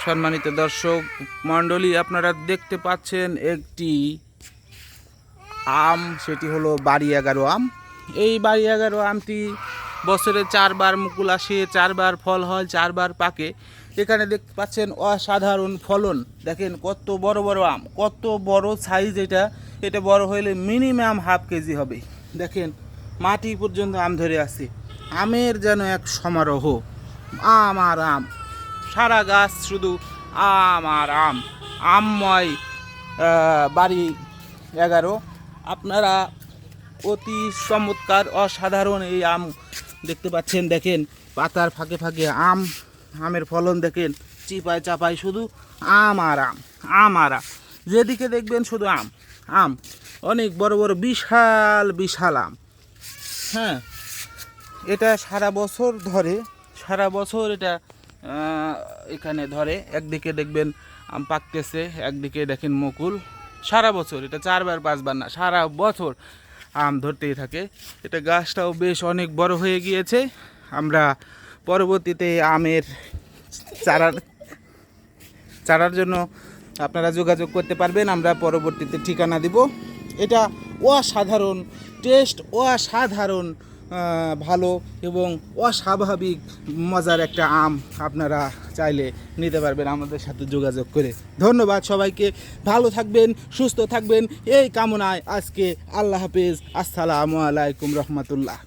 সম্মানিত দর্শক মণ্ডলী, আপনারা দেখতে পাচ্ছেন একটি আম, সেটি হলো বাড়ি 11 আম। এই বাড়ি 11 আমটি বছরে 4 বার মুকুল আসে, 4 বার ফল হয়, 4 বার পাকে। এখানে দেখতে পাচ্ছেন অসাধারণ ফলন। দেখেন কত বড় বড় আম, কত বড় সাইজ। এটা বড় হলে মিনিমাম হাফ কেজি হবে। দেখেন মাটি পর্যন্ত আম ধরে আছে। আমের যেন এক সমারোহ, আম আর আম, সারা গাছ শুধু আম আর আম, আমময় বাড়ি 11। আপনারা অতি চমৎকার অসাধারণ এই আম দেখতে পাচ্ছেন। দেখেন পাতার ফাঁকে ফাঁকে আমের ফলন দেখেন, চিপায় চাপায় শুধু আম আর আম, আম আর আম। যেদিকে দেখবেন শুধু আম আম, অনেক বড় বড় বিশাল বিশাল আম। হ্যাঁ, এটা সারা বছর ধরে, সারা বছর এটা এখানে ধরে। একদিকে দেখবেন আম পাকতেছে, একদিকে দেখেন মুকুল। সারা বছর এটা 4 বার 5 বার না, সারা বছর আম ধরতেই থাকে। এটা গাছটাও বেশ অনেক বড় হয়ে গিয়েছে। আমরা পরবর্তীতে আমের চারার জন্য আপনারা যোগাযোগ করতে পারবেন, আমরা পরবর্তীতে ঠিকানা দিব। এটা অসাধারণ টেস্ট, অসাধারণ ভালো এবং অস্বাভাবিক মজার একটা আম। আপনারা চাইলে নিতে পারবেন আমাদের সাথে যোগাযোগ করে। ধন্যবাদ সবাইকে, ভালো থাকবেন, সুস্থ থাকবেন এই কামনায় আজকে আল্লাহ হাফেজ, আসসালামু আলাইকুম রহমতুল্লাহ।